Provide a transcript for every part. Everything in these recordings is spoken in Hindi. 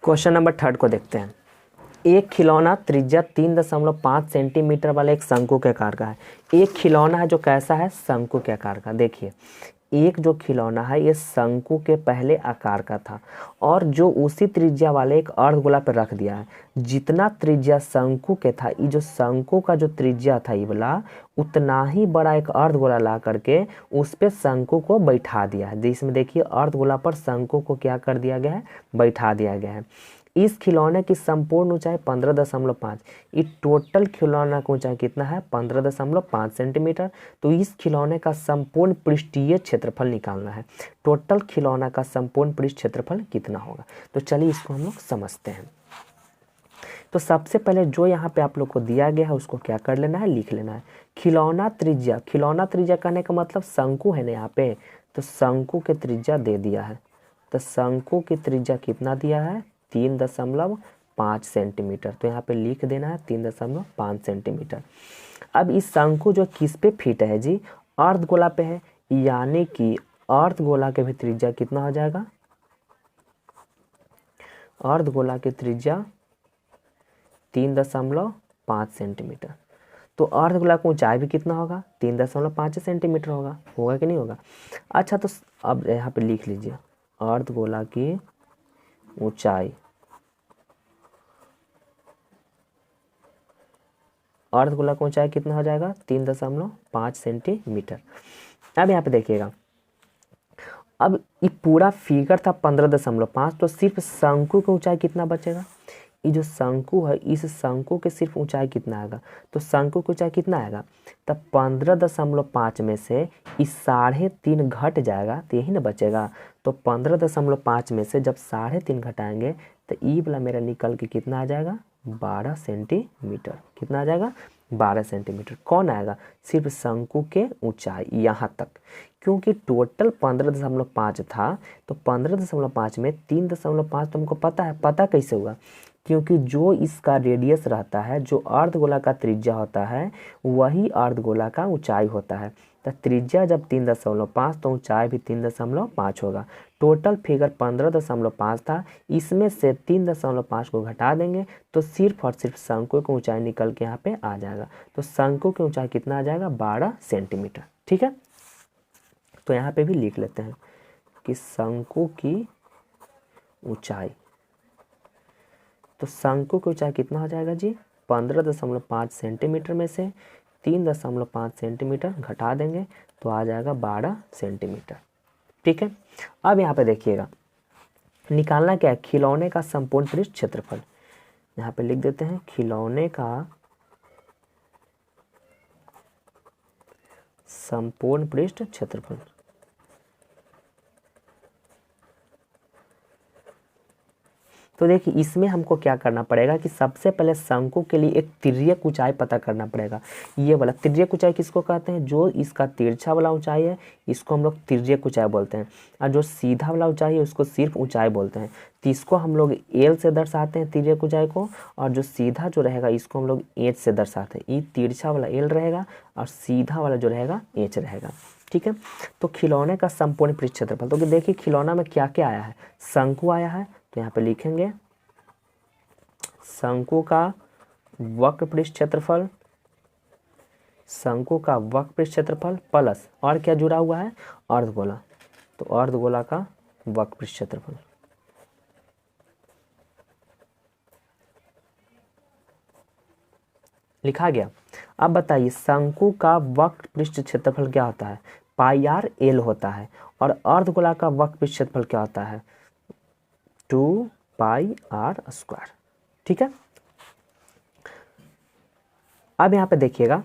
क्वेश्चन नंबर 3 को देखते हैं। एक खिलौना त्रिज्या 3.5 सेंटीमीटर वाले एक शंकु के आकार का है। एक खिलौना है जो कैसा है, शंकु के आकार का। देखिए एक जो खिलौना है ये शंकु के पहले आकार का था और जो उसी त्रिज्या वाले एक अर्धगोला पर रख दिया है। जितना त्रिज्या शंकु के था, ये जो शंकु का जो त्रिज्या था ये वाला, उतना ही बड़ा एक अर्धगोला ला करके उस पे शंकु को बैठा दिया है। जिसमें देखिए अर्धगोला पर शंकु को क्या कर दिया गया है, बैठा दिया गया है। इस खिलौने की संपूर्ण ऊंचाई 15.5। ये टोटल खिलौना की ऊंचाई कितना है, 15.5 सेंटीमीटर। तो इस खिलौने का संपूर्ण पृष्ठीय क्षेत्रफल निकालना है। टोटल खिलौना का संपूर्ण पृष्ठ क्षेत्रफल कितना होगा, तो चलिए इसको हम लोग समझते हैं। तो सबसे पहले जो यहाँ पे आप लोग को दिया गया है उसको क्या कर लेना है, लिख लेना है। खिलौना त्रिज्या, खिलौना त्रिज्या कहने का मतलब शंकु है ना यहाँ पे, तो शंकु के त्रिज्या दे दिया है। तो शंकु की त्रिज्या कितना दिया है, 3.5 सेंटीमीटर। तो यहाँ पे लिख देना है 3.5 सेंटीमीटर। अब इस शंकु जो किस पे फिट है जी, अर्धगोला पे है, यानी कि अर्धगोला के भी त्रिज्या कितना हो जाएगा, अर्धगोला की त्रिज्या 3.5 सेंटीमीटर। तो अर्धगोला की ऊंचाई भी कितना होगा, 3.5 सेंटीमीटर होगा। होगा कि नहीं होगा। अच्छा तो अब यहाँ पे लिख लीजिए अर्धगोला की ऊंचाई, अर्धगोला की ऊंचाई कितना हो जाएगा, 3.5 सेंटीमीटर। अब यहाँ पे देखिएगा, अब ये पूरा फिगर था 15.5, तो सिर्फ शंकु की ऊंचाई कितना बचेगा। ये जो शंकु है, इस शंकु के सिर्फ ऊंचाई कितना आएगा, तो शंकु की ऊंचाई कितना आएगा, तब 15.5 में से इस 3.5 घट जाएगा तो यही ना बचेगा। तो 15.5 में से जब 3.5 घटाएंगे तो ई वाला मेरा निकल के कितना आ जाएगा, 12 सेंटीमीटर। कितना आ जाएगा, 12 सेंटीमीटर। कौन आएगा, सिर्फ शंकु के ऊंचाई यहाँ तक। क्योंकि टोटल 15.5 था, तो 15.5 में 3.5 तो हमको पता है। पता कैसे हुआ, क्योंकि जो इसका रेडियस रहता है, जो अर्धगोला का त्रिज्या होता है, वही अर्धगोला का ऊंचाई होता है। तो त्रिज्या जब 3.5 तो ऊंचाई भी 3.5 होगा। टोटल फिगर 15.5 था, इसमें से 3.5 को घटा देंगे तो सिर्फ और सिर्फ शंकु की ऊंचाई निकल के यहाँ पे आ जाएगा। तो शंकु की ऊंचाई कितना आ जाएगा, 12 सेंटीमीटर। ठीक है, तो यहाँ पे भी लिख लेते हैं कि शंकु की ऊंचाई, तो शंकु की ऊंचाई कितना हो जाएगा जी, 15.5 सेंटीमीटर में से 3.5 सेंटीमीटर घटा देंगे तो आ जाएगा 12 सेंटीमीटर। ठीक है, अब यहाँ पे देखिएगा निकालना क्या है, खिलौने का संपूर्ण पृष्ठ क्षेत्रफल। यहाँ पे लिख देते हैं खिलौने का संपूर्ण पृष्ठ क्षेत्रफल। तो देखिए इसमें हमको क्या करना पड़ेगा कि सबसे पहले शंकु के लिए एक तिर्यक ऊंचाई पता करना पड़ेगा। ये वाला तिर्यक ऊंचाई किसको कहते हैं, जो इसका तिरछा वाला ऊंचाई है इसको हम लोग तिर्यक ऊंचाई बोलते हैं, और जो सीधा वाला ऊंचाई है उसको सिर्फ ऊंचाई बोलते हैं। तो इसको हम लोग एल से दर्शाते हैं तिर्यक ऊंचाई को, और जो सीधा जो रहेगा इसको हम लोग एच से दर्शाते हैं। ये तिरछा वाला एल रहेगा और सीधा वाला जो रहेगा एच रहेगा। ठीक है, तो खिलौने का संपूर्ण पृष्ठ क्षेत्रफल, तो देखिए खिलौना में क्या क्या आया है, शंकु आया है, तो यहाँ पे लिखेंगे शंकु का वक्र पृष्ठ क्षेत्रफल, शंकु का वक्र पृष्ठ क्षेत्रफल प्लस और क्या जुड़ा हुआ है, अर्धगोला। तो अर्धगोला का वक्र पृष्ठ क्षेत्रफल। लिखा गया। अब बताइए शंकु का वक्र पृष्ठ क्षेत्रफल क्या होता है, पाई एल होता है, और अर्धगोला का वक्र पृष्ठ क्षेत्रफल क्या होता है, 2πr²। ठीक है, अब यहाँ पे देखिएगा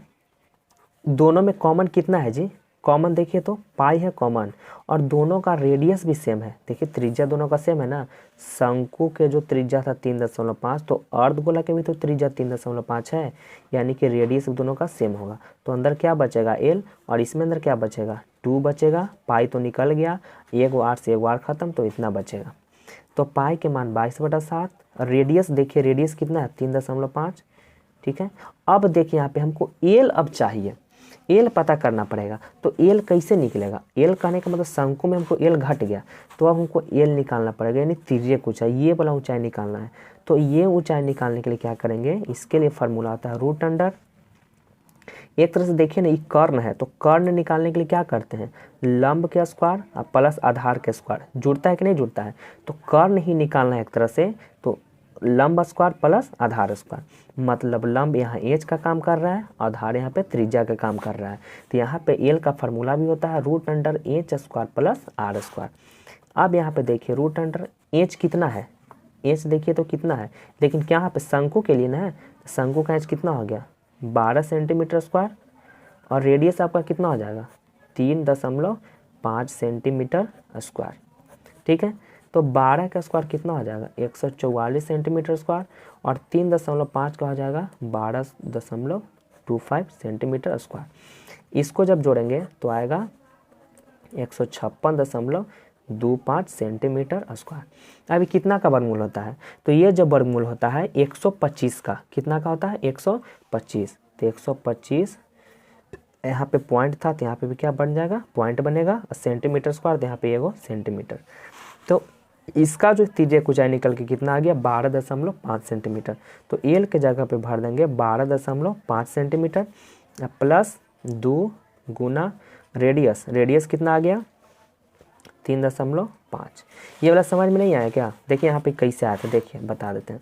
दोनों में कॉमन कितना है जी, कॉमन देखिए तो पाई है कॉमन, और दोनों का रेडियस भी सेम है। देखिए त्रिज्या दोनों का सेम है ना, शंकु के जो त्रिज्या था 3.5, तो अर्धगोला के भी तो त्रिज्या 3.5 है, यानी कि रेडियस दोनों का सेम होगा। तो अंदर क्या बचेगा एल, और इसमें अंदर क्या बचेगा 2 बचेगा। पाई तो निकल गया, एक बार से एक बार खत्म, तो इतना बचेगा। तो पाई के मान 22/7। रेडियस देखिए रेडियस कितना है, 3.5। ठीक है, अब देखिए यहाँ पे हमको एल अब चाहिए। एल पता करना पड़ेगा। तो एल कैसे निकलेगा, एल कहने का मतलब शंकु में हमको एल घट गया, तो अब हमको एल निकालना पड़ेगा, यानी तिर्यक ऊंचाई, ये वाला ऊंचाई निकालना है। तो ये ऊंचाई निकालने के लिए क्या करेंगे, इसके लिए फार्मूला आता है रूट अंडर, एक तरह से देखिए ना ये कर्ण है, तो कर्ण निकालने के लिए क्या करते हैं, लंब के स्क्वायर और प्लस आधार के स्क्वायर, जुड़ता है कि नहीं जुड़ता है, तो कर्ण ही निकालना है एक तरह से। तो लंब स्क्वायर प्लस आधार स्क्वायर, मतलब लंब यहाँ एच का काम कर रहा है, आधार यहाँ पे त्रिज्या का काम कर रहा है। तो यहाँ पे एल का फार्मूला भी होता है root under H square plus R square. अब यहाँ पे देखिए रूट अंडर एच कितना है, एच देखिए तो कितना है, लेकिन क्या यहाँ पे शंकु के लिए ना है, शंकु का एच कितना हो गया 12 सेंटीमीटर स्क्वायर, और रेडियस आपका कितना हो जाएगा 3.5 सेंटीमीटर स्क्वायर। ठीक है, तो 12 का स्क्वायर कितना हो जाएगा 144 सेंटीमीटर स्क्वायर, और 3.5 का हो जाएगा 12.25 सेंटीमीटर स्क्वायर। इसको जब जोड़ेंगे तो आएगा 156.25 सेंटीमीटर स्क्वायर। अभी कितना का वर्गमूल होता है, तो ये जब वर्गमूल होता है 125 का, कितना का होता है 125, तो 125 यहाँ पे पॉइंट था, तो यहाँ पे भी क्या बन जाएगा पॉइंट बनेगा, सेंटीमीटर स्क्वायर, तो यहाँ पे एगो सेंटीमीटर। तो इसका जो तिर्यक ऊंचाई निकल के कितना आ गया 12.5 सेंटीमीटर। तो एल के जगह पे भर देंगे 12.5 सेंटीमीटर प्लस 2 गुना रेडियस, रेडियस कितना आ गया 3.5। ये वाला समझ में नहीं आया क्या, देखिए यहाँ पे कैसे आया था, देखिए बता देते हैं।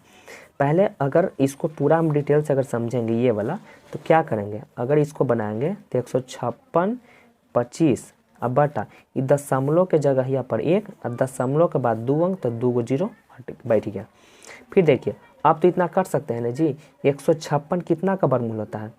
पहले अगर इसको पूरा हम डिटेल से अगर समझेंगे ये वाला, तो क्या करेंगे, अगर इसको बनाएंगे तो 156.25 अब बटा ये दशमलव के जगह यहाँ पर 1 और दशमलव के बाद 2 अंक, तो 2 जीरो बैठ गया। फिर देखिए आप तो इतना कर सकते हैं ना जी, 156 कितना का वर्गमूल होता है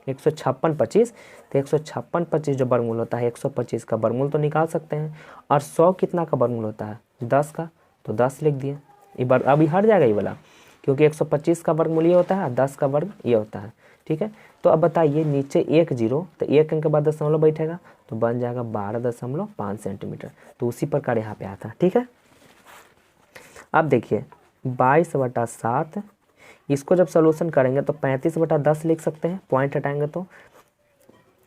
156.25, तो 156.25 जो वर्गमूल होता है 125 का वर्गमूल तो निकाल सकते हैं, और 100 कितना का वर्गमूल होता है 10 का, तो 10 लिख दिए। अभी हट जाएगा ये वाला, क्योंकि 125 का वर्गमूल ये होता है, 10 का वर्ग ये होता है। ठीक है, तो अब बताइए नीचे 1 जीरो, तो 1 अंक के बाद दशमलव बैठेगा, तो बन जाएगा 12.5 सेंटीमीटर। तो उसी प्रकार यहाँ पे आता है। ठीक है, अब देखिए 22/7, इसको जब सोल्यूशन करेंगे तो 35/10 लिख सकते हैं, पॉइंट हटाएंगे तो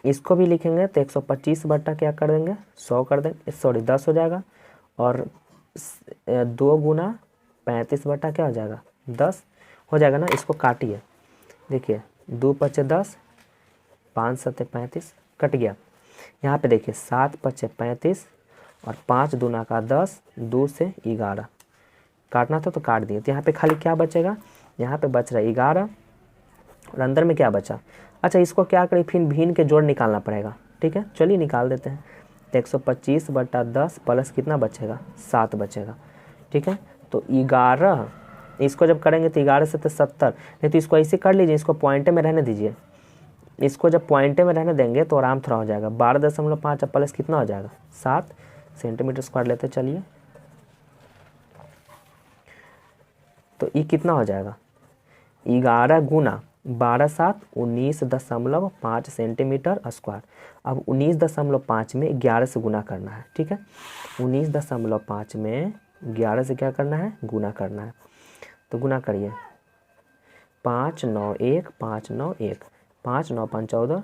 इसको भी लिखेंगे, तो 125 बटा क्या कर देंगे 100 कर देंगे, सॉरी 10 हो जाएगा, और 2 गुना 35 बटा क्या हो जाएगा 10 हो जाएगा ना। इसको काटिए, देखिए 2 पचे 10, 5 सत्ते 35, कट गया। यहाँ पे देखिए 7 पचे 35 और 5 दूना का 10, 2 से 11 काटना था तो काट दिए। तो यहाँ पे खाली क्या बचेगा, यहाँ पे बच रहा है 11, और अंदर में क्या बचा। अच्छा इसको क्या करें, फिर भिन्न के जोड़ निकालना पड़ेगा। ठीक है, चलिए निकाल देते हैं। तो 125/10 प्लस कितना बचेगा 7 बचेगा। ठीक है, तो 11, इसको जब करेंगे तो 11 से तो 70, नहीं तो इसको ऐसे कर लीजिए, इसको पॉइंटे में रहने दीजिए। इसको जब पॉइंटे में रहने देंगे तो आराम थोड़ा हो जाएगा। 12.5 प्लस कितना हो जाएगा 7 सेंटीमीटर स्क्वायर लेते चलिए, तो ये कितना हो जाएगा 11 गुना 12×7 19.5 सेंटीमीटर स्क्वायर। अब 19.5 में 11 से गुना करना है। ठीक है, 19.5 में 11 से क्या करना है गुना करना है, तो गुना करिए 5 9 1 5 9 1 5 9 5 14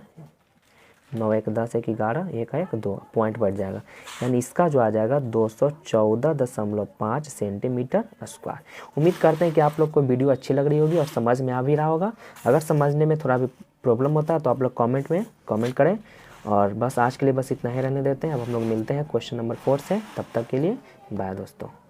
9 1 10 1 11 1 1 2 पॉइंट बढ़ जाएगा, यानी इसका जो आ जाएगा 214.5 सेंटीमीटर स्क्वायर। उम्मीद करते हैं कि आप लोग को वीडियो अच्छी लग रही होगी और समझ में आ भी रहा होगा। अगर समझने में थोड़ा भी प्रॉब्लम होता है तो आप लोग कमेंट में कमेंट करें। और बस आज के लिए बस इतना ही रहने देते हैं। अब हम लोग मिलते हैं क्वेश्चन नंबर 4 से, तब तक के लिए बाय दोस्तों।